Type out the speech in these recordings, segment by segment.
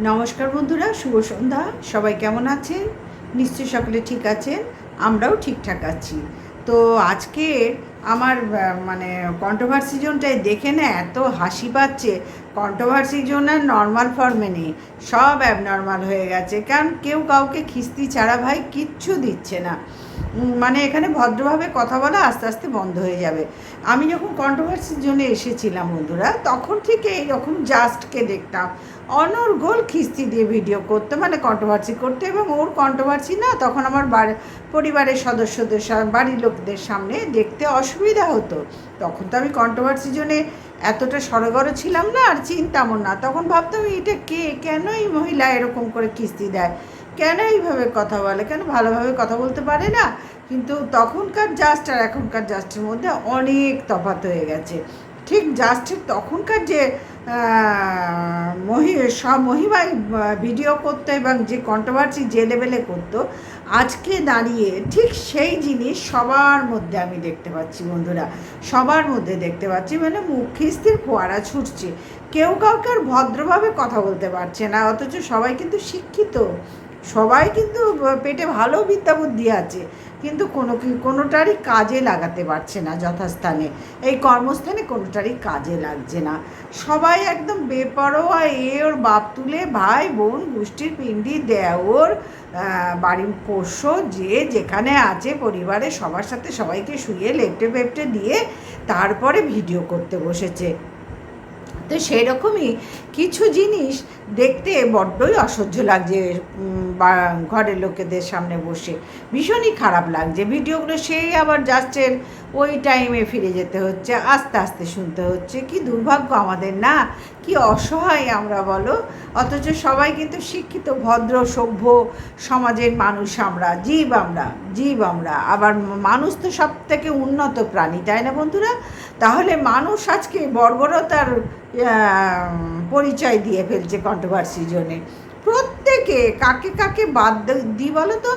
নমস্কার বন্ধুরা, শুভ সন্ধ্যা। সবাই কেমন আছেন? নিশ্চয়ই সকলে ঠিক আছেন, আমরাও ঠিকঠাক আছি। তো আজকে আমার মানে কন্ট্রোভার্সি জোনটায় দেখে না এত হাসি পাচ্ছে। কন্ট্রোভার্সি জোন আর নর্মাল ফর্মে নেই, সব অ্যাবনর্মাল হয়ে গেছে। কারণ কেউ কাউকে খিস্তি ছাড়া ভাই কিচ্ছু দিচ্ছে না। মানে এখানে ভদ্রভাবে কথা বলা আস্তে আস্তে বন্ধ হয়ে যাবে। আমি যখন কন্ট্রোভার্সির জন্য এসেছিলাম বন্ধুরা, তখন থেকে এইরকম জাস্টকে দেখতাম অনর্গল খিস্তি দিয়ে ভিডিও করতে, মানে কন্ট্রোভার্সি করতে। এবং ওর কন্ট্রোভার্সি না তখন আমার পরিবারের সদস্যদের বাড়ির লোকদের সামনে দেখতে অসুবিধা হতো। তখন তো আমি কন্ট্রোভার্সির জন্যে এতটা সড়গড় ছিলাম না, আর চিন্তামও না। তখন ভাবতাম এটা কে, কেন এই মহিলা এরকম করে কিস্তি দেয়, কেন এইভাবে কথা বলে, কেন ভালোভাবে কথা বলতে পারে না। কিন্তু তখনকার জাস্ট আর এখনকার জাস্টের মধ্যে অনেক তফাৎ হয়ে গেছে। ঠিক জাস্টের তখনকার যে সব মহিমায় ভিডিও করতো এবং যে কন্ট্রোভার্সি যে লেভেলে করতো, আজকে দাঁড়িয়ে ঠিক সেই জিনিস সবার মধ্যে আমি দেখতে পাচ্ছি বন্ধুরা, সবার মধ্যে দেখতে পাচ্ছি। মানে মুখ খিস্তির ফোয়ারা ছুটছে, কেউ কাউকে আর ভদ্রভাবে কথা বলতে পারছে না। অথচ সবাই কিন্তু শিক্ষিত, সবাই কিন্তু পেটে ভালো বিদ্যা বুদ্ধি আছে, কিন্তু কোনোটারই কাজে লাগাতে পারছে না যথাস্থানে। এই কর্মস্থানে কোনোটারই কাজে লাগছে না। সবাই একদম বেপরোয়া, ওর বাপ তুলে ভাই বোন গোষ্ঠীর পিণ্ডি দেওর বাড়ির পোষ্য যে যেখানে আছে পরিবারে সবার সাথে সবাইকে শুয়ে লেপটে পেপটে দিয়ে তারপরে ভিডিও করতে বসেছে। তো সেই রকমই কিছু জিনিস দেখতে বড্ডই অসহ্য লাগছে। ঘরের লোকেদের সামনে বসে ভীষণই খারাপ লাগছে ভিডিওগুলো। সেই আবার জাস্টের ওই টাইমে ফিরে যেতে হচ্ছে, আস্তে আস্তে শুনতে হচ্ছে। কি দুর্ভাগ্য আমাদের না, কি অসহায় আমরা বলো। অথচ সবাই কিন্তু শিক্ষিত, ভদ্র, সভ্য সমাজের মানুষ। আমরা জীব আমরা আবার মানুষ তো সব থেকে উন্নত প্রাণী, তাই না বন্ধুরা? তাহলে মানুষ আজকে বর্বরতার পরিচয় দিয়ে ফেলছে কন্ট্রোভার্সির জন্যে। প্রত্যেকে কাকে কাকে বাদ দিই বলো তো,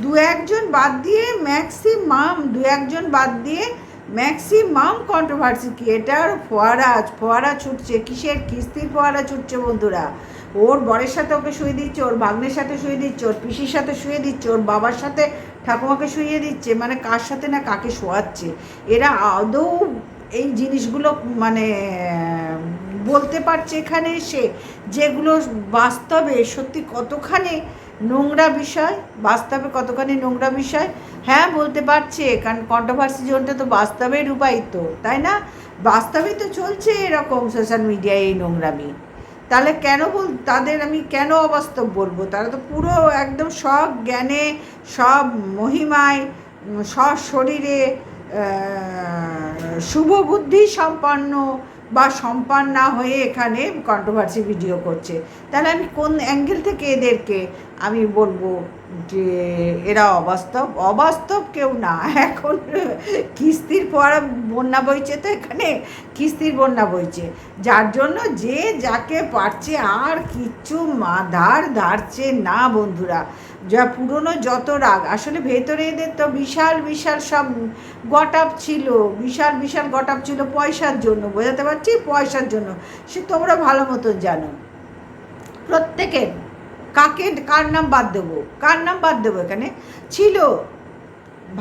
দু একজন বাদ দিয়ে ম্যাক্সিমাম কন্ট্রোভার্সি ক্রিয়েটার ফোয়ারা ছুটছে। কিসের কিস্তির ফোয়ারা ছুটছে বন্ধুরা? ওর বরের সাথে ওকে শুয়ে দিচ্ছে, ওর ভাগ্নের সাথে শুয়ে দিচ্ছে, ওর পিসির সাথে শুয়ে দিচ্ছে, ওর বাবার সাথে ঠাকুমাকে শুয়ে দিচ্ছে। মানে কার সাথে না কাকে শোয়াচ্ছে। এরা আদৌ এই জিনিসগুলো মানে বলতে পারছে এখানে এসে, যেগুলো বাস্তবে সত্যি কতখানি নোংরা বিষয়, হ্যাঁ বলতে পারছে, কারণ কন্ট্রোভার্সি জোনটা তো বাস্তবে রূপায়িত, তাই না? বাস্তবেই তো চলছে এরকম সোশ্যাল মিডিয়ায় এই নোংরামি। তাহলে তাদের আমি কেন অবাস্তব বলবো? তারা তো পুরো একদম সব জ্ঞানে, সব মহিমায়, সব শরীরে শুভ বুদ্ধি সম্পন্ন বা সম্পন্না হয়ে এখানে কন্ট্রোভার্সি ভিডিও করছে। তাহলে আমি কোন অ্যাঙ্গেল থেকে এদেরকে আমি বলবো যে এরা অবাস্তব কেউ না। এখন কিস্তির পর বন্যা বইছে, তো এখানে কিস্তির বন্যা বইছে, যার জন্য যে যাকে পারছে আর কিচ্ছু ধারছে না বন্ধুরা। যা পুরনো যত রাগ, আসলে ভেতরে এদের তো বিশাল সব গটআপ ছিল পয়সার জন্য, বোঝাতে পারছি, পয়সার জন্য। সে তোমরা ভালো মতন জানো। প্রত্যেকের কার নাম বাদ দেবো এখানে ছিল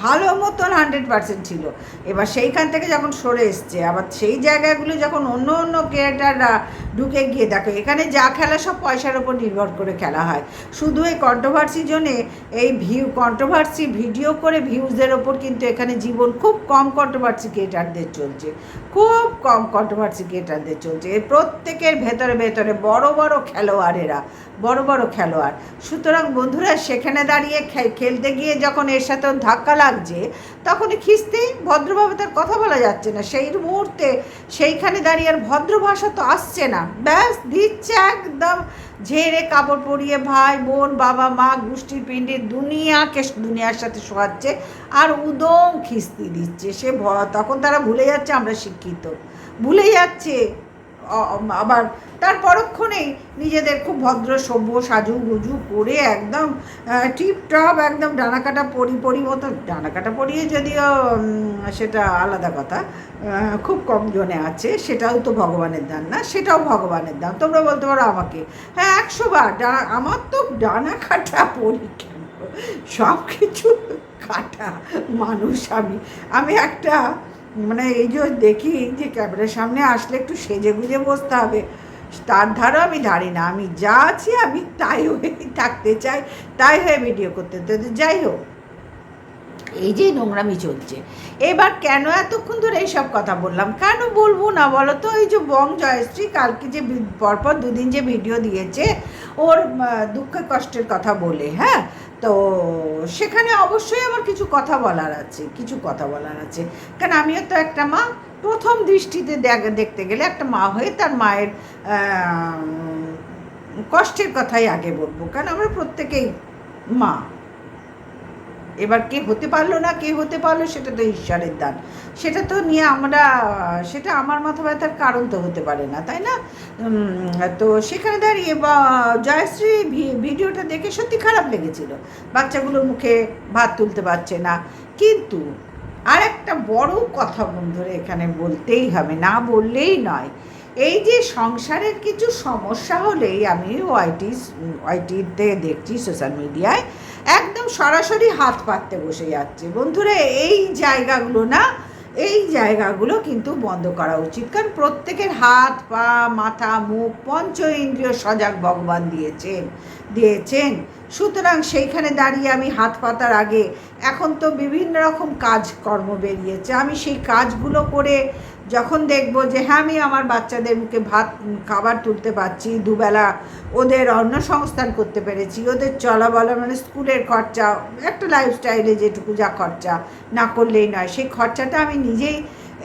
ভালো মতন 100% ছিল। এবার সেইখান থেকে যখন সরে এসছে, আবার সেই জায়গাগুলো যখন অন্য ক্রিয়েটাররা ঢুকে গিয়ে দেখো, এখানে যা খেলা সব পয়সার ওপর নির্ভর করে খেলা হয়। শুধু এই কন্ট্রোভার্সির জন্যে এই কন্ট্রোভার্সি ভিডিও করে ভিউজের ওপর কিন্তু এখানে জীবন খুব কম কন্ট্রোভার্সি ক্রিয়েটারদের চলছে, এই প্রত্যেকের ভেতরে বড় খেলোয়াড়। সুতরাং বন্ধুরা, সেখানে দাঁড়িয়ে খেলতে গিয়ে যখন এর সাথে ধাক্কা লাগছে, তখনই খিস্তি, ভদ্রভাবে তার কথা বলা যাচ্ছে না। সেই মুহূর্তে সেইখানে দাঁড়িয়ে আর ভদ্র ভাষা তো আসছে না, ব্যাস দিচ্ছে একদম ঝেড়ে কাপড় পরিয়ে ভাই বোন বাবা মা গোষ্ঠীর পিণ্ডের দুনিয়ার সাথে শোয়াচ্ছে আর উদম খিস্তি দিচ্ছে। তখন তারা ভুলে যাচ্ছে আমরা শিক্ষিত, ভুলে যাচ্ছে আবার তার পরক্ষণেই নিজেদের খুব ভদ্র সভ্য সাজু গুজু করে একদম টিপটপ একদম ডানাকাটা পরি মতো, ডানাকাটা পরিয়ে যদিও সেটা আলাদা কথা, খুব কম জনে আছে, সেটাও তো ভগবানের দান না, সেটাও ভগবানের দান। তোমরা বলতে পারো আমাকে, হ্যাঁ 100 বার আমার তো ডানা কাটা পরি কেন, সব কিছু কাটা মানুষ। আমি একটা মানে এই যে দেখি যে ক্যামেরার সামনে আসলে একটু সেজে গুজে বসতে হবে, তার ধারও আমি ধারি না। আমি যা আছি আমি তাই হয়ে থাকতে চাই, তাই হয়ে ভিডিও করতে। যাই হোক, এই যে নোংরামি চলছে, এবার কেন এতক্ষণ ধরে এইসব কথা বললাম, কেন বলবো না বলো তো? এই যে বং জয়শ্রী কালকে যে পরপর দুদিন যে ভিডিও দিয়েছে ওর দুঃখ কষ্টের কথা বলে, হ্যাঁ, তো সেখানে অবশ্যই আমার কিছু কথা বলার আছে, কারণ আমিও তো একটা মা। প্রথম দৃষ্টিতে দেখতে গেলে একটা মা হয়ে তার মায়ের কষ্টের কথাই আগে বলবো, কারণ আমরা প্রত্যেকেই মা। এবার কে হতে পারলো না, কে হতে পারলো, সেটা তো ঈশ্বরের দান, সেটা তো নিয়ে সেটা আমার মাথা ব্যথার কারণ তো হতে পারে না, তাই না? তো সেখানে দাঁড়িয়ে জয়শ্রী ভিডিওটা দেখে সত্যি খারাপ লেগেছিল, বাচ্চাগুলোর মুখে ভাত তুলতে পারছে না। কিন্তু আর একটা বড় কথা বন্ধুরা এখানে বলতেই হবে, না বললেই নয়। এই যে সংসারের কিছু সমস্যা হলেই আমি ওয়াইটিতে দেখছি, সোশ্যাল মিডিয়ায় একদম সরাসরি হাত পাততে বসে যাচ্ছে বন্ধুরা। এই জায়গাগুলো কিন্তু বন্ধ করা উচিত, কারণ প্রত্যেকের হাত পা মাথা মুখ পঞ্চ ইন্দ্রিয় সজাগ ভগবান দিয়েছেন। সুতরাং সেইখানে দাঁড়িয়ে আমি হাত পাতার আগে, এখন তো বিভিন্ন রকম কাজকর্ম বেরিয়েছে, আমি সেই কাজগুলো করে যখন দেখবো যে হ্যাঁ আমি আমার বাচ্চাদের মুখে খাবার তুলতে পারছি, দুবেলা ওদের অন্ন সংস্থান করতে পেরেছি, ওদের চলা বলা মানে স্কুলের খরচা, একটা লাইফস্টাইলে যেটুকু যা খরচা না করলেই নয়, সেই খরচাটা আমি নিজেই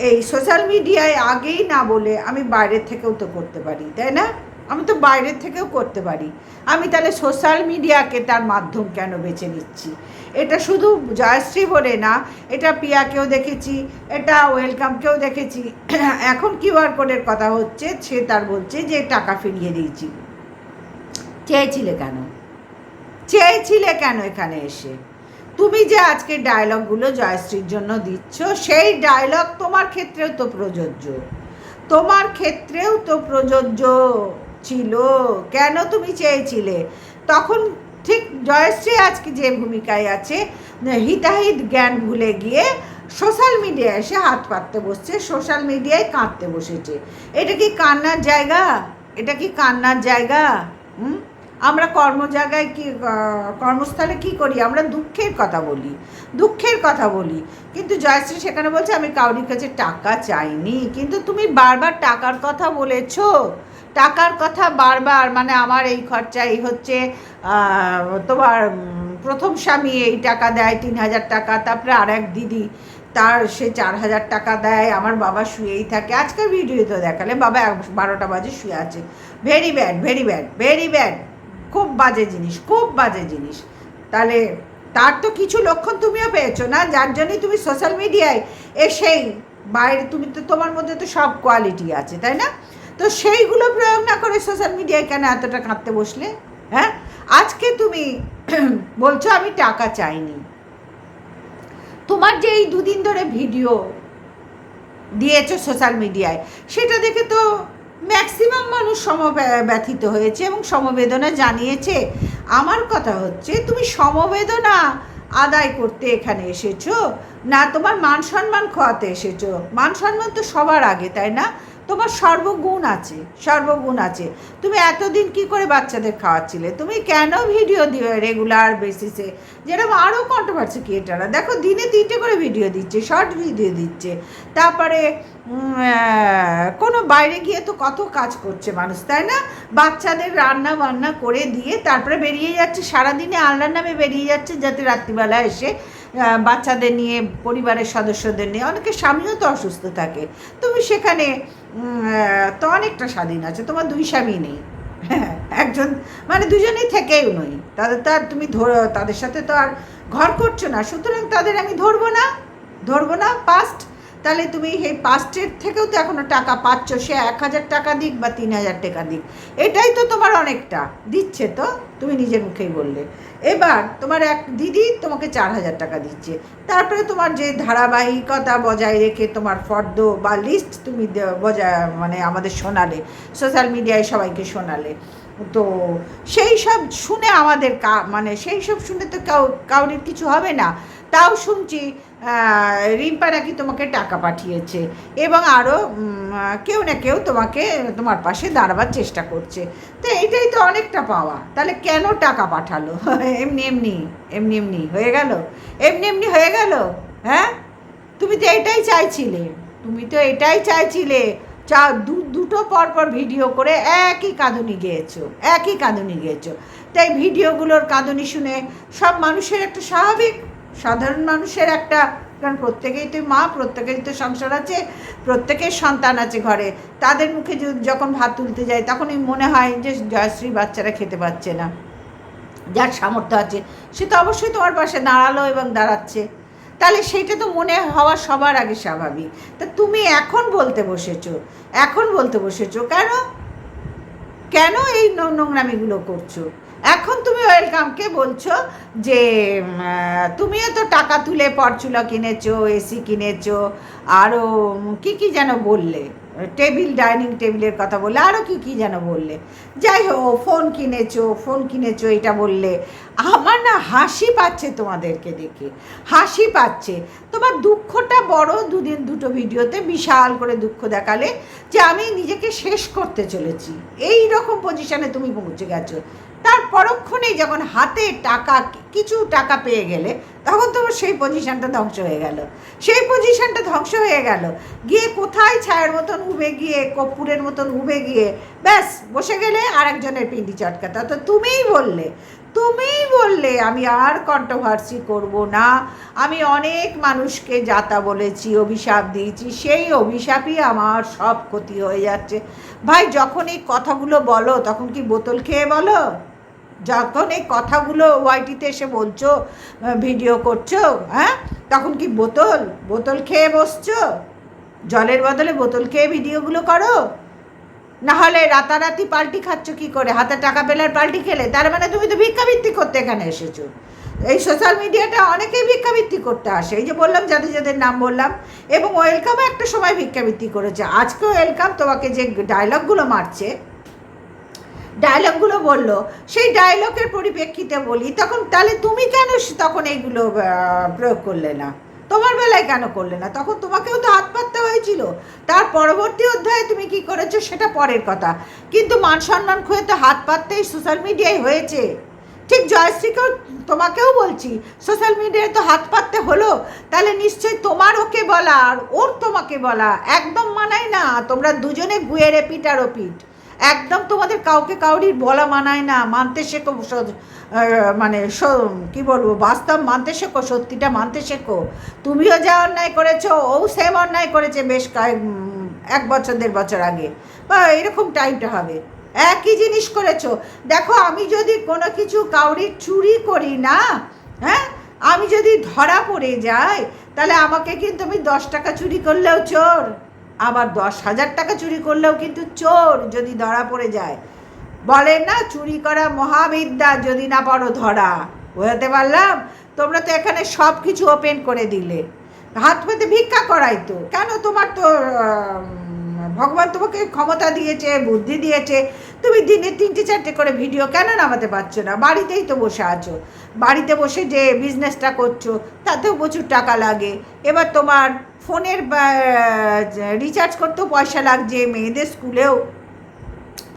এই সোশ্যাল মিডিয়ায় আগেই না বলে আমি বাইরের থেকেও তো করতে পারি, তাই না? আমি তো বাইরের থেকেও করতে পারি, আমি তাহলে সোশ্যাল মিডিয়াকে তার মাধ্যম কেন বেছে নিচ্ছি? এটা শুধু জয়শ্রী বলে না, এটা পিয়াকেও দেখেছি, এটা ওয়েলকামকেও দেখেছি। এখন কিউআর কোডের কথা হচ্ছে, সে তার বলছে যে টাকা ফিরিয়ে দিয়েছি। চেয়েছিলে কেন এখানে এসে? তুমি যে আজকে ডায়লগগুলো জয়শ্রীর জন্য দিচ্ছ, সেই ডায়লগ তোমার ক্ষেত্রেও তো প্রযোজ্য ছিল। কেন তুমি চেয়েছিলে? তখন ঠিক জয়শ্রী আজকে যে ভূমিকায় আছে, হিতাহিত জ্ঞান ভুলে গিয়ে সোশ্যাল মিডিয়ায় এসে হাত পাততে বসছে, সোশ্যাল মিডিয়ায় কাঁদতে বসেছে। এটা কি কান্নার জায়গা? আমরা কর্মস্থলে কি করি? আমরা দুঃখের কথা বলি। কিন্তু জয়শ্রী সেখানে বলছে আমি কাউরির কাছে টাকা চাইনি, কিন্তু তুমি বারবার টাকার কথা বলেছো, টাকার কথা বারবার, মানে আমার এই খরচা এই হচ্ছে, তোমার প্রথম স্বামী এই টাকা দেয় 3,000 টাকা, তারপরে আর এক দিদি তার সে 4,000 টাকা দেয়, আমার বাবা শুয়েই থাকে। আজকের ভিডিও তো দেখালে বাবা 12টা বাজে শুয়ে আছে। ভেরি ব্যাড, খুব বাজে জিনিস। তাহলে তার তো কিছু লক্ষণ তুমিও পেয়েছো না, যার জন্যই তুমি সোশ্যাল মিডিয়ায় এসেই বাইরে, তোমার মধ্যে তো সব কোয়ালিটি আছে, তাই না? তো সেইগুলো প্রয়োগ না করে সোশ্যাল মিডিয়ায় কেন এতটা কাঁদতে বসলে? হ্যাঁ, আজকে তুমি বলছো আমি টাকা চাইনি। তোমার যে এই দুদিন ধরে ভিডিও দিয়েছো সোশ্যাল মিডিয়ায়, সেটা দেখে তো ম্যাক্সিমাম মানুষ সমব্যথিত হয়েছে এবং সমবেদনা জানিয়েছে। আমার কথা হচ্ছে, তুমি সমবেদনা আদায় করতে এখানে এসেছো না তোমার মান সম্মান খোয়াতে এসেছো? মান সম্মান তো সবার আগে, তাই না? তোমার সর্বগুণ আছে। তুমি এতদিন কি করে বাচ্চাদের খাওয়াচ্ছিলে? তুমি কেন ভিডিও দিও রেগুলার বেসিসে? যেরকম আরও কন্ট্রোভার্সি ক্রিয়েটাররা দেখো দিনে 3টে করে ভিডিও দিচ্ছে, শর্ট ভিডিও দিচ্ছে, তারপরে কোনো বাইরে গিয়ে তো কত কাজ করছে মানুষ, তাই না? বাচ্চাদের রান্না বান্না করে দিয়ে তারপরে বেরিয়ে যাচ্ছে, সারাদিনে আল্লাহর নামে বেরিয়ে যাচ্ছে, যাতে রাত্রিবেলা এসে বাচ্চাদের নিয়ে, পরিবারের সদস্যদের নিয়ে, অনেকে স্বামীও তো অসুস্থ থাকে, তুমি সেখানে তো অনেকটা স্বাধীন আছে, তোমার 2 স্বামী নেই, হ্যাঁ, একজন মানে দুজনেই থেকেও নই, তুমি তাদের সাথে তো আর ঘর করছো না, সুতরাং তাদের আমি ধরবো না। পাস্ট তাহলে তুমি এই পাস্টের থেকেও তো এখনও টাকা পাচ্ছ, সে 1,000 টাকা দিক বা 3,000 টাকা দিক, এটাই তো তোমার অনেকটা দিচ্ছে, তো তুমি নিজের মুখেই বললে। এবার তোমার এক দিদি তোমাকে 4,000 টাকা দিচ্ছে, তারপরে তোমার যে ধারাবাহিকতা বজায় রেখে তোমার ফর্দ বা লিস্ট তুমি বজায় মানে আমাদের শোনালে, সোশ্যাল মিডিয়ায় সবাইকে শোনালে, তো সেই সব শুনে আমাদের মানে সেই সব শুনে তো কাউরির কিছু হবে না। তাও শুনছি রিম্পা নাকি তোমাকে টাকা পাঠিয়েছে এবং আরও কেউ না কেউ তোমাকে তোমার পাশে দাঁড়াবার চেষ্টা করছে, তো এটাই তো অনেকটা পাওয়া। তাহলে কেন টাকা পাঠালো? এমনি এমনি এমনি এমনি হয়ে গেল, এমনি এমনি হয়ে গেল। হ্যাঁ, তুমি তো এটাই চাইছিলে, তুমি তো এটাই চাইছিলে। দুটো পরপর ভিডিও করে একই কাঁদুনি গেয়েছো। তাই ভিডিওগুলোর কাঁদুনি শুনে সব মানুষের একটা স্বাভাবিক, সাধারণ মানুষের একটা, কারণ প্রত্যেকেই তো মা, প্রত্যেকেরই তো সংসার আছে, প্রত্যেকের সন্তান আছে ঘরে, তাদের মুখে যখন ভাত তুলতে যায় তখনই মনে হয় যে জয়শ্রী বাচ্চারা খেতে পাচ্ছে না, যার সামর্থ্য আছে সে তো অবশ্যই তোমার পাশে দাঁড়ালো এবং দাঁড়াচ্ছে, তাহলে সেইটা তো মনে হওয়া সবার আগে স্বাভাবিক। তা তুমি এখন বলতে বসেছো কেন কেন এই নোংরামিগুলো করছো? এখন তুমি ওয়েলকামকে বলছো যে তুমিও তো টাকা তুলে পরচুলা কিনেছো, এসি কিনেছো, আরও কী যেন বললে, ডাইনিং টেবিলের কথা বললে, আরও কী যেন বললে, যাই হোক ফোন কিনেছো এটা বললে। আমার না হাসি পাচ্ছে তোমাদেরকে দেখে, হাসি পাচ্ছে। তোমার দুঃখটা বড়, দুটো ভিডিওতে বিশাল করে দুঃখ দেখালে যে আমি নিজেকে শেষ করতে চলেছি, এই রকম পজিশনে তুমি পৌঁছে গেছো। তার পরক্ষণেই যখন হাতে কিছু টাকা পেয়ে গেলে তখন তোমার সেই পজিশনটা ধ্বংস হয়ে গেল, গিয়ে কোথায় ছায়ের মতন উবে গিয়ে, কর্পূরের মতন উবে গিয়ে ব্যাস বসে গেলে আরেকজনের পিন্ডি চটকাতে। তো তুমিই বললে আমি আর কন্ট্রোভার্সি করব না, আমি অনেক মানুষকে যাতা বলেছি, অভিশাপ দিয়েছি, সেই অভিশাপই আমার সব ক্ষতি হয়ে যাচ্ছে। ভাই, যখন এই কথাগুলো বলো তখন কি বোতল খেয়ে বলো? যখন এই কথাগুলো ওয়াইটিতে এসে বলছো, ভিডিও করছো, হ্যাঁ, তখন কি বোতল খেয়ে বসছো? জলের বদলে বোতল খেয়ে ভিডিওগুলো করো? নাহলে রাতারাতি পাল্টি খাচ্ছ কি করে? হাতে টাকা পেলে পাল্টি খেলে, তার মানে তুমি তো ভিক্ষাবৃত্তি করতে এখানে এসেছো। এই সোশ্যাল মিডিয়াটা অনেকেই ভিক্ষাবৃত্তি করতে আসে, এই যে বললাম যাদের নাম বললাম, এবং ওয়েলকামও একটা সময় ভিক্ষাবৃত্তি করেছে। আজকেও ওয়েলকাম তোমাকে যে ডায়লগগুলো বললো, সেই ডায়লগের পরিপ্রেক্ষিতে বলি, তাহলে তুমি কেন তখন এইগুলো প্রয়োগ করলে না? তোমার বেলায় কেন করলে না? তখন তোমাকেও তো হাত পাততে হয়েছিল। তার পরবর্তী অধ্যায়ে তুমি কি করেছো সেটা পরের কথা, কিন্তু মান সম্মান খুঁয়ে তো হাত পাততেই সোশ্যাল মিডিয়ায় হয়েছে। ঠিক জয়শ্রীকেও, তোমাকেও বলছি, সোশ্যাল মিডিয়ায় তো হাত পাততে হলো, তাহলে নিশ্চয়ই তোমার ওকে বলা আর ওর তোমাকে বলা একদম মানায় না। তোমরা দুজনে গুয়ের এপিট আর ওপিট, একদম তোমাদের কাউরির বলা মানায় না। মানতে শেখো, মানে কি বলবো, বাস্তব মানতে শেখো, সত্যিটা মানতে শেখো। তুমিও যা অন্যায় করেছো, ও সেম অন্যায় করেছে বেশ 1-1.5 বছর আগে, বা এরকম টাইমটা হবে, একই জিনিস করেছো। দেখো, আমি যদি কোনো কিছু কাউরির চুরি করি না, হ্যাঁ, আমি যদি ধরা পড়ে যাই, তাহলে আমাকে কিন্তু, আমি 10 টাকা চুরি করলেও চোর, আবার 10,000 টাকা চুরি করলেও কিন্তু চোর যদি ধরা পড়ে যায়। বলেন না, চুরি করা মহাবিদ্যা, যদি না পারো ধরা। বোঝাতে পারলাম? তোমরা তো এখানে সব কিছু ওপেন করে দিলে, হাত পেতে ভিক্ষা করাই তো কেন? তোমার তো ভগবান তোমাকে ক্ষমতা দিয়েছে, বুদ্ধি দিয়েছে, তুমি দিনে 3-4টে করে ভিডিও কেন নামাতে পারছো না? বাড়িতেই তো বসে আছো, বাড়িতে বসে যে বিজনেসটা করছো তাতেও প্রচুর টাকা লাগে। এবার তোমার ফোনের রিচার্জ করতেও পয়সা লাগছে, মেয়েদের স্কুলেও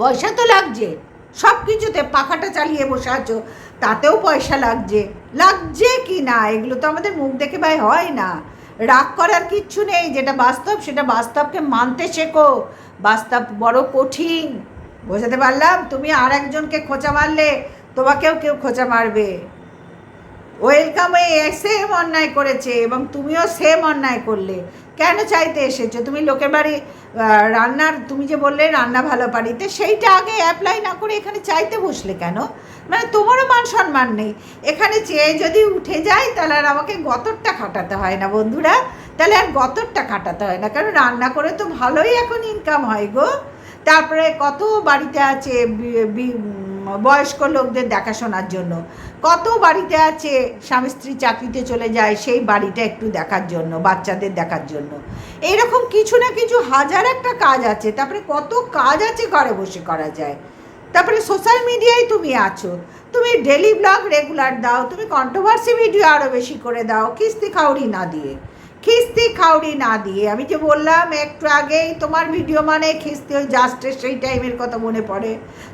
পয়সা তো লাগছে, সব কিছুতে পাখাটা চালিয়ে বসে আছো তাতেও পয়সা লাগছে কি না? এগুলো তো আমাদের মুখ দেখে ভাই হয় না। রাগ করার কিচ্ছু নেই, যেটা বাস্তব সেটা বাস্তবকে মানতে শেখো। বাস্তব বড় কঠিন, বোঝাতে পারলাম? তুমি আর একজনকে খোঁচা মারলে তোমাকেও কেউ খোঁচা মারবে। ওয়েলকামে সেম অন্যায় করেছে এবং তুমিও সেম অন্যায় করলে। কেন চাইতে এসেছো? তুমি লোকের বাড়ি রান্নার, তুমি যে বললে রান্না ভালো পারিতে, সেইটা আগে অ্যাপ্লাই না করে এখানে চাইতে বসলে কেন? মানে তোমারও মান সম্মান নেই। এখানে চেয়ে যদি উঠে যায় তাহলে আর আমাকে গতরটা খাটাতে হয় না বন্ধুরা। তাহলে আর গতরটা কাটাতে হয় না, কারণ রান্না করে তো ভালোই এখন ইনকাম হয় গো। তারপরে কত বাড়িতে আছে বয়স্ক লোকদের দেখাশোনার জন্য, কত বাড়িতে আছে স্বামী স্ত্রী চাকরিতে চলে যায় সেই বাড়িটা একটু দেখার জন্য, বাচ্চাদের দেখার জন্য। এইরকম কিছু না কিছু হাজার একটা কাজ আছে, তারপরে কত কাজ আছে ঘরে বসে করা যায়। তারপরে সোশ্যাল মিডিয়ায় তুমি আছো, তুমি ডেলি ব্লগ রেগুলার দাও, তুমি কন্ট্রোভার্সি ভিডিও আরও বেশি করে দাও, খিস্তি খাউড়ি না দিয়ে। আমি যে বললাম একটু আগেই, তোমার ভিডিও মানে খিস্তি, ওই জাস্টের সেই টাইমের কথা মনে পড়ে।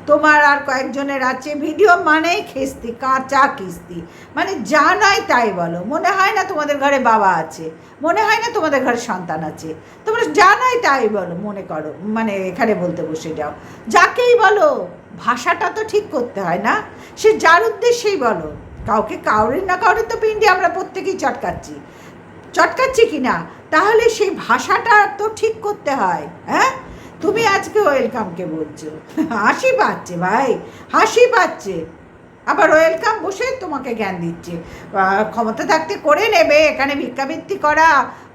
তোমার আর কয়েকজনের আছে ভিডিও মানেই খিস্তি, কাঁচা খিস্তি, মানে যা নয় তাই বলো। মনে হয় না তোমাদের ঘরে বাবা আছে, মনে হয় না তোমাদের ঘরে সন্তান আছে, তোমরা যা নয় তাই বলো, মনে করো, মানে এখানে বলতে বসে যাও। যাকেই বলো ভাষাটা তো ঠিক করতে হয় না, সে যার উদ্দেশ্যেই বলো। কাউরির না কাউরির তো পিণ্ডি আমরা প্রত্যেকেই চটকাচ্ছি কি না, তাহলে সেই ভাষাটা তো ঠিক করতে হয়। হ্যাঁ, তুমি আজকে ওয়েলকামকে বলছো, হাসি পাচ্ছে ভাই, হাসি পাচ্ছে। আবার ওয়েলকাম বসে তোমাকে জ্ঞান দিচ্ছে, ক্ষমতা থাকতে করে নেবে, এখানে ভিক্ষাবৃত্তি করা,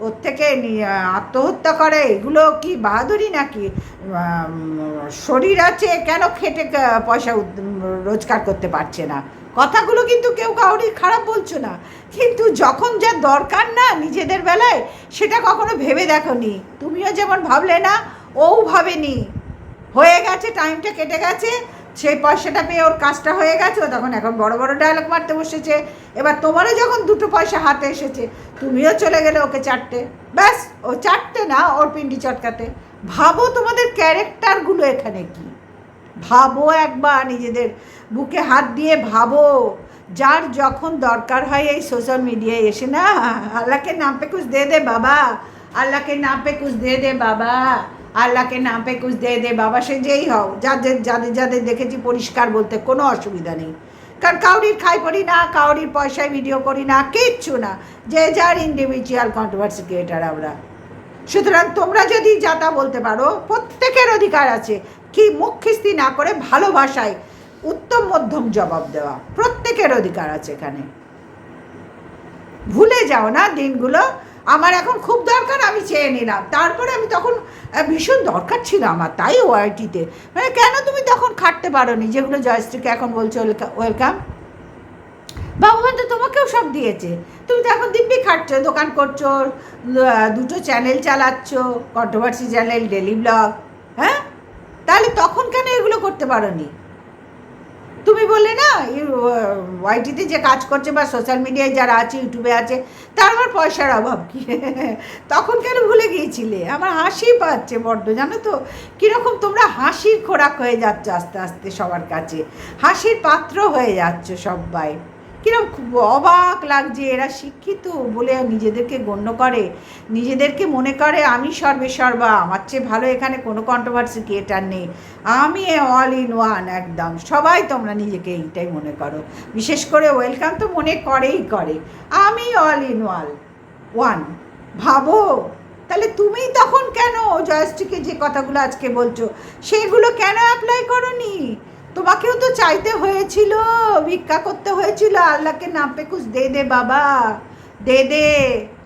ওর থেকে আত্মহত্যা করা, এগুলো কি বাহাদুরি নাকি? শরীর আছে, কেন খেটে পয়সা রোজগার করতে পারছে না? কথাগুলো কিন্তু কেউ কাউরি খারাপ বলছো না, কিন্তু যখন যা দরকার না নিজেদের বেলায়, সেটা কখনো ভেবে দেখোনি। তুমিও যেমন ভাবলে না, ও ভাবেনি। হয়ে গেছে, টাইমটা কেটে গেছে, সেই পয়সাটা পেয়ে ওর কাজটা হয়ে গেছে, ও তখন এখন বড় বড় ডায়লগ মারতে বসেছে। এবার তোমারও যখন দুটো পয়সা হাতে এসেছে, তুমিও চলে গেলে ওকে চারটে, ব্যাস, ও চারটে না, ওর পিন্ডি চটকাতে। ভাবো তোমাদের ক্যারেক্টারগুলো এখানে কি, ভাবো একবার, নিজেদের বুকে হাত দিয়ে ভাবো। যার যখন দরকার হয় এই সোশ্যাল মিডিয়ায় এসে না, আল্লাহকে নাম পে কুছ দে দে বাবা, আল্লাহকে নাম পে কুছ দে দে বাবা, আল্লাহকে নাম পে কুছ দে দে বাবা, সে যেই হও, যাদের দেখেছি পরিষ্কার বলতে কোনো অসুবিধা নেই, কারণ কাউরির খাই পড়ি না, কাউরির পয়সায় ভিডিও করি না, কিচ্ছু না, যে যার ইন্ডিভিজুয়াল কন্ট্রোভার্সি ক্রিয়েটার আমরা। সুতরাং তোমরা যদি যাতা বলতে পারো, প্রত্যেকের অধিকার আছে কি মুখ খিস্তি না করে ভালো ভাষায় উত্তম মধ্যম জবাব দেওয়া, প্রত্যেকের অধিকার আছে এখানে। ভুলে যাও না দিনগুলো। আমার এখন খুব দরকার, আমি চেয়ে নিলাম, তারপরে আমি তখন ভীষণ দরকার ছিল আমার, তাই ওআইটিতে, মানে কেন তুমি তখন খাটতে পারো নি, যেগুলো জয়শ্রীকে এখন বলছো ওয়েলকাম। ভগবান তো তোমাকেও সব দিয়েছে, তুমি তো এখন দিব্যি খাটছো, দোকান করছো, দুটো চ্যানেল চালাচ্ছ, কন্ট্রোভার্সি চ্যানেল, ডেলি ব্লগ। হ্যাঁ, তাহলে তখন কেন এগুলো করতে পারো নি? তুমি বললে না ওয়াইটিতে যে কাজ করছে বা সোশ্যাল মিডিয়ায় যারা আছে, ইউটিউবে আছে, তার আমার পয়সার অভাব কি? তখন কেন ভুলে গিয়েছিলে? আমার হাসি পাচ্ছে বড্ড, জানো তো কীরকম তোমরা হাসির খোরাক হয়ে যাচ্ছ আস্তে আস্তে, সবার কাছে হাসির পাত্র হয়ে যাচ্ছ সবাই। কীরকম অবাক লাগছে, এরা শিক্ষিত বলে নিজেদেরকে গণ্য করে, নিজেদেরকে মনে করে আমি সর্বে সর্বা, আমার চেয়ে ভালো এখানে কোনো কন্ট্রোভার্সি ক্রিয়েটার নেই, আমি অল ইন ওয়ান, একদম সবাই তোমরা নিজেকে এইটাই মনে করো। বিশেষ করে ওয়েলকাম তো মনে করে আমি অল ইন ওয়ান। ভাবো তাহলে তুমি তখন কেন জয়শ্রীকে যে কথাগুলো আজকে বলছো সেগুলো কেন অ্যাপ্লাই করোনি? তোমাকেও তো চাইতে হয়েছিল, ভিক্ষা করতে হয়েছিল, আল্লাহকে নাম পে কুছ দে দে বাবা, দে দে,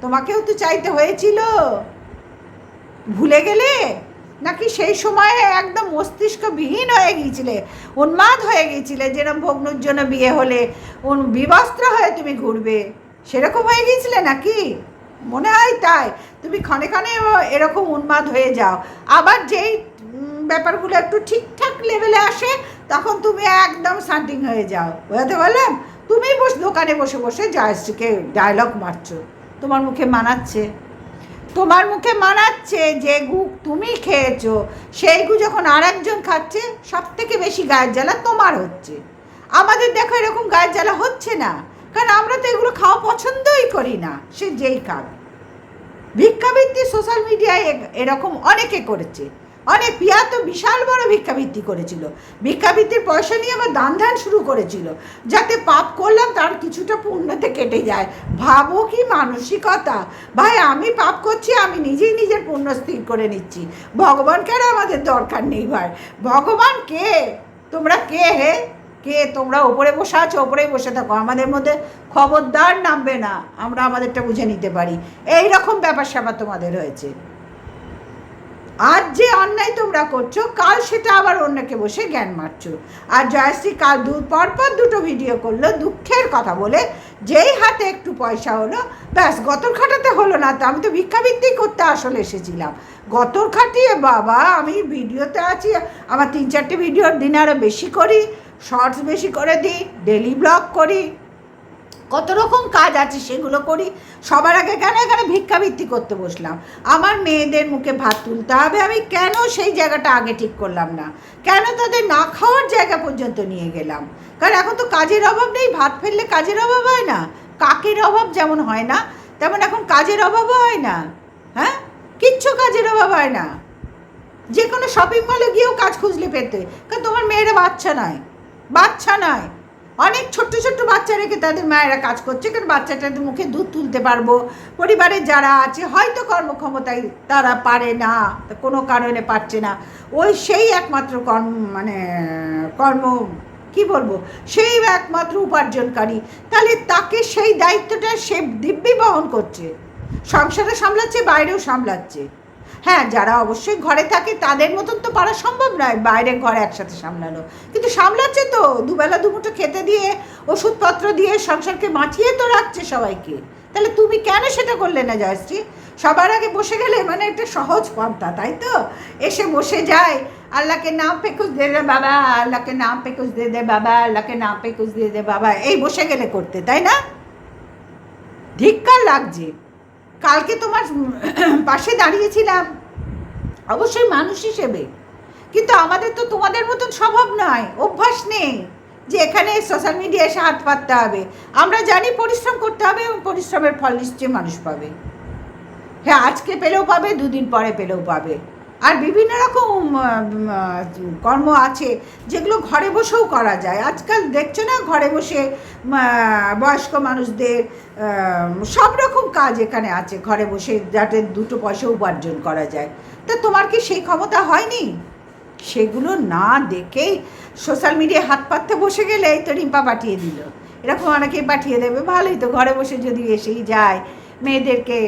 তোমাকেও তো চাইতে হয়েছিল। ভুলে গেলে নাকি সেই সময়ে একদম মস্তিষ্কবিহীন হয়ে গিয়েছিলে, উন্মাদ হয়ে গিয়েছিলে, যেরকম ভগ্নুর জন্য বিয়ে হলে বিবস্ত্র হয়ে তুমি ঘুরবে, সেরকম হয়ে গিয়েছিলে নাকি? মনে হয় তাই, তুমি ক্ষণে ক্ষণে এরকম উন্মাদ হয়ে যাও, আবার যেই ব্যাপারগুলো একটু ঠিকঠাক লেভেলে আসে তখন তুমি একদম শান্তিং হয়ে যাও। বোঝাতে পারলাম? তুমি দোকানে বসে বসে জয়শ্রীকে ডায়লগ মারছো, তোমার মুখে মানাচ্ছে যে গু তুমি খেয়েছো, সেই গু যখন আর একজন খাচ্ছে, সব থেকে বেশি গায়ের জ্বালা তোমার হচ্ছে। আমাদের দেখো এরকম গায়ের জ্বালা হচ্ছে না, কারণ আমরা তো এগুলো খাওয়া পছন্দই করি না, সে যেই খাক। ভিক্ষাবৃত্তি সোশ্যাল মিডিয়ায় এরকম অনেকে করেছে, অনেক পিয়া তো বিশাল বড় ভিক্ষাবৃত্তি করেছিল, ভিক্ষাবৃত্তির পয়সা নিয়ে আবার দান ধ্যান শুরু করেছিল, যাতে পাপ করলাম তার কিছুটা পুণ্যতে কেটে যায়। ভাবো কি মানসিকতা ভাই, আমি পাপ করছি, আমি নিজেই নিজের পুণ্য স্থির করে নিচ্ছি, ভগবানকে আর আমাদের দরকার নেই ভাই। ভগবান কে? তোমরা কে হে? কে তোমরা ওপরে বসে আছো, ওপরেই বসে থাকো, আমাদের মধ্যে খবরদার নামবে না, আমরা আমাদেরটা বুঝে নিতে পারি। এই রকম ব্যাপার স্যাপার তোমাদের হয়েছে। আজ যে অন্যায় তোমরা করছো, কাল সেটা আবার অন্যকে বসে জ্ঞান মারছো। আর জয়শ্রী কাল পরপর দুটো ভিডিও করলো দুঃখের কথা বলে, যেই হাতে একটু পয়সা হলো ব্যাস গতর খাটাতে হলো না। তো আমি তো ভিক্ষাবৃত্তি করতে আসলে এসেছিলাম, গতর খাটিয়ে বাবা আমি ভিডিওতে আছি। আমার 3-4টে ভিডিওর দিনে আরও বেশি করি, শর্টস বেশি করে দিই, ডেলি ব্লগ করি, কত রকম কাজ আছে সেগুলো করি। সবার আগে কেন এখানে ভিক্ষাবৃত্তি করতে বসলাম? আমার মেয়েদের মুখে ভাত তুলতে হবে, আমি কেন সেই জায়গাটা আগে ঠিক করলাম না? কেন তাদের না খাওয়ার জায়গা পর্যন্ত নিয়ে গেলাম? কারণ এখন তো কাজের অভাব নেই, ভাত ফেললে কাজের অভাব হয় না, কাকের অভাব যেমন হয় না তেমন এখন কাজের অভাবও হয় না। হ্যাঁ, কিচ্ছু কাজের অভাব হয় না। যে কোনো শপিং মলে গিয়েও কাজ খুঁজলে পেতে, কারণ তোমার মেয়েরা বাচ্চা নয়, অনেক ছোট্ট ছোট্ট বাচ্চা রেখে তাদের মায়েরা কাজ করছে, কারণ বাচ্চাটাদের মুখে দুধ তুলতে পারবো। পরিবারের যারা আছে হয়তো কর্মক্ষমতায় তারা পারে না, কোনো কারণে পারছে না, ওই সেই একমাত্র কর্ম কি বলবো, সেই একমাত্র উপার্জনকারী, তাহলে তাকে সেই দায়িত্বটা সে দিব্যি বহন করছে, সংসারে সামলাচ্ছে, বাইরেও সামলাচ্ছে। হ্যাঁ, যারা অবশ্যই ঘরে থাকে তাদের মতন তো পারা সম্ভব নয় বাইরে ঘরে একসাথে সামলানো, কিন্তু সামলাচ্ছে তো, দুবেলা দুমুঠো খেতে দিয়ে, ওষুধপত্র দিয়ে সংসারকে বাঁচিয়ে তো রাখছে সবাইকে। তাহলে তুমি কেন সেটা করলে না জয়শ্রী? সবার আগে বসে গেলে মানে একটা সহজ পন্থা, তাই তো? এসে বসে যায়, আল্লাহকে নাম পে কুছ দে দে বাবা, আল্লাহকে নাম পে কুছ দে দে বাবা, আল্লাহকে নাম পে কুছ দে দে বাবা, এই বসে গেলে করতে, তাই না? ধিক্কার লাগছে। কালকে তোমার পাশে দাঁড়িয়েছিলাম অবশ্যই মানুষ হিসেবে, কিন্তু আমাদের তো তোমাদের মতন স্বভাব নয়, অভ্যাস নেই যে এখানে সোশ্যাল মিডিয়ায় এসে হাত পাততে হবে। আমরা জানি পরিশ্রম করতে হবে এবং পরিশ্রমের ফল নিশ্চয়ই মানুষ পাবে। হ্যাঁ, আজকে পেলেও পাবে, দুদিন পরে পেলেও পাবে। আর বিভিন্ন রকম কর্ম আছে যেগুলো ঘরে বসেও করা যায়। আজকাল দেখছো না, ঘরে বসে বয়স্ক মানুষদের সব রকম কাজ এখানে আছে ঘরে বসে, যাতে দুটো পয়সা উপার্জন করা যায়। তা তোমার কি সেই ক্ষমতা হয়নি? সেগুলো না দেখেই সোশ্যাল মিডিয়ায় হাত পাততে বসে গেলে এই তো রিম্পা পাঠিয়ে দিল, এরকম অনেকেই পাঠিয়ে দেবে। ভালোই তো, ঘরে বসে যদি এসেই যায়, মেয়েদেরকে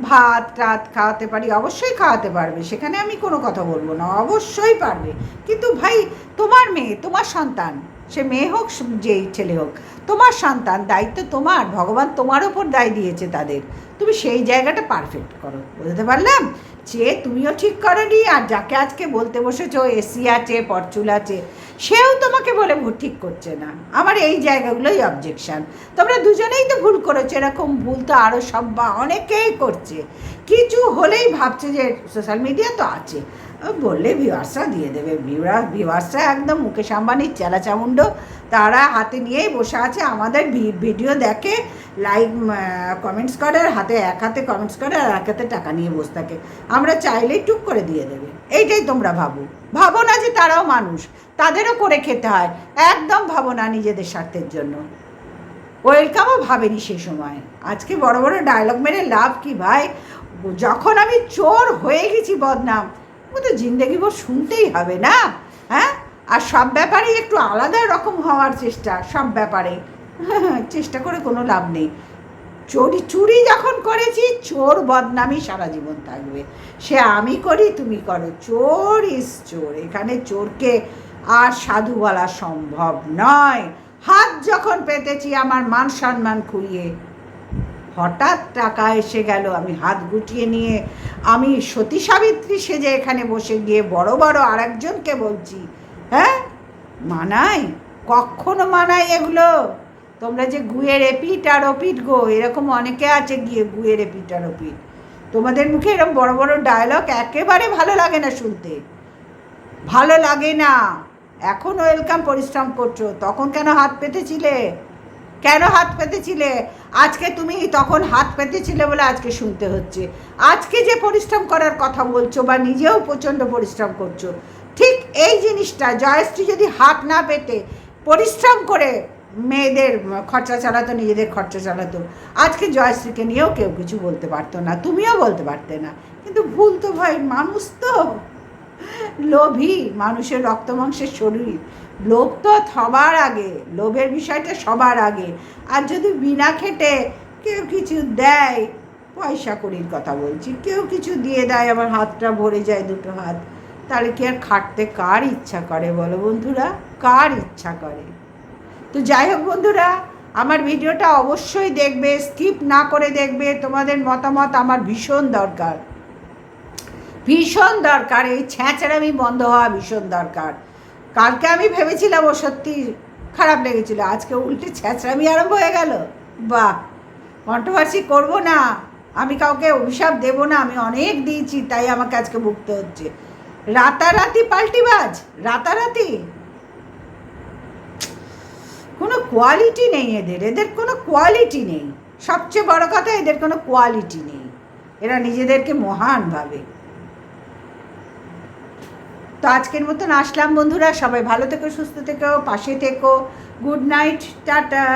ভাত টাত খাওয়াতে পারি, অবশ্যই খাওয়াতে পারবে, সেখানে আমি কোনো কথা বলবো না, অবশ্যই পারবে। কিন্তু ভাই, তোমার মেয়ে, তোমার সন্তান, সে মেয়ে হোক যেই ছেলে হোক, তোমার সন্তান, দায়িত্ব তোমার, ভগবান তোমার ওপর দায় দিয়েছে তাদের, তুমি সেই জায়গাটা পারফেক্ট করো। বুঝতে পারলাম যে তুমিও ঠিক করনি, আর যাকে আজকে বলতে বসেছো এসি আছে, পরচুল আছে, সেও তোমাকে বলে ঠিক করছে না। আমার এই জায়গাগুলোই অবজেকশান। তোমরা দুজনেই তো ভুল করেছো, এরকম ভুল তো আরও সব অনেকেই করছে। কিছু হলেই ভাবছে যে সোশ্যাল মিডিয়া তো আছে, বললে ভিউয়ার্সরা দিয়ে দেবে। ভিউয়ার্সরা একদম মুকেশ আম্বানির চেলা চামুন্ড, তারা হাতে নিয়েই বসে আছে, আমাদের ভিডিও দেখে, লাইক কমেন্টস করে, হাতে এক হাতে কমেন্টস করে আর এক হাতে টাকা নিয়ে বসে থাকে। আমরা চাইলেই টুক করে দিয়ে দেবে, এইটাই তোমরা ভাবো না যে তারাও মানুষ, তাদেরও করে খেতে হয়। একদম ভাবো না নিজেদের স্বার্থের জন্য। ওয়েলকামও ভাবেনি সে সময়। আজকে বড় বড় ডায়লগ মেরে লাভ কি ভাই? যখন আমি চোর হয়ে গেছি বদনাম, ও তো জিন্দেগিভর শুনতেই হবে না? হ্যাঁ, আর সব ব্যাপারেই একটু আলাদা রকম হওয়ার চেষ্টা, সব ব্যাপারে চেষ্টা করে কোনো লাভ নেই। চুরি যখন করেছি, চোর বদনামই সারা জীবন থাকবে। সে আমি করি তুমি করো, চোর ইস চোর। এখানে চোরকে আর সাধু বলা সম্ভব নয়। হাত যখন পেতেছি আমার মান সম্মান খুইয়ে, হঠাৎ টাকা এসে গেল, আমি হাত গুটিয়ে নিয়ে আমি সতী সাবিত্রী সেজে এখানে বসে গিয়ে বড় বড় আরেকজনকে বলছি, হ্যাঁ মানায়? কখনো মানায় এগুলো? তোমরা যে গুয়ের এপিট আর ওপিট গো, এরকম অনেকে আছে গিয়ে গুয়ের এপিট আর ওপিট। তোমাদের মুখে এরকম বড় বড় ডায়লগ একেবারে ভালো লাগে না শুনতে, ভালো লাগে না। এখন ওয়েলকাম, পরিশ্রম করছো, তখন কেন হাত পেতেছিলে? আজকে তুমি তখন হাত পেতেছিলে বলে আজকে শুনতে হচ্ছে। আজকে যে পরিশ্রম করার কথা বলছো বা নিজেও প্রচণ্ড পরিশ্রম করছো, ঠিক এই জিনিসটা জয়শ্রী যদি হাত না পেতে পরিশ্রম করে মেয়েদের খরচা চালাতো, নিজেদের খরচা চালাতো, আজকে জয়শ্রীকে নিয়েও কেউ কিছু বলতে পারতো না, তুমিও বলতে পারতে না। কিন্তু ভুল তো ভাই, মানুষ তো লোভী, মানুষের রক্ত মাংসের শরীর, লোভ তো সবার আগে, লোভের বিষয়টা সবার আগে। আর যদি বিনা খেটে কেউ কিছু দেয়, পয়সা কড়ির কথা বলছি, কেউ কিছু দিয়ে দেয়, আমার হাতটা ভরে যায়, দুটো হাত, তাহলে কি আর খাটতে কার ইচ্ছা করে বলো বন্ধুরা? কার ইচ্ছা করে? তো যাই হোক বন্ধুরা, আমার ভিডিওটা অবশ্যই দেখবে, স্কিপ না করে দেখবে। তোমাদের মতামত আমার ভীষণ দরকার, ভীষণ দরকার। এই ছ্যাঁচড়ামি বন্ধ হওয়া ভীষণ দরকার। কালকে আমি ভেবেছিলাম ও সত্যি খারাপ লেগেছিল, আজকে উল্টে ছ্যাঁচড়ামি আরম্ভ হয়ে গেল। বাহ, কন্ট্রোভার্সি করবো না, আমি কাউকে অভিশাপ দেব না, আমি অনেক দিয়েছি, তাই আমাকে আজকে ভুগতে হচ্ছে। রাতারাতি পাল্টিবাজ, রাতারাতি। কোনো কোয়ালিটি নেই এদের, এদের কোনো কোয়ালিটি নেই। সবচেয়ে বড় কথা, এদের কোনো কোয়ালিটি নেই। এরা নিজেদেরকে মহান ভাবে। তো আজকের মতন আসলাম বন্ধুরা, সবাই ভালো থেকো, সুস্থ থেকো, পাশে থেকো। Good night, tata.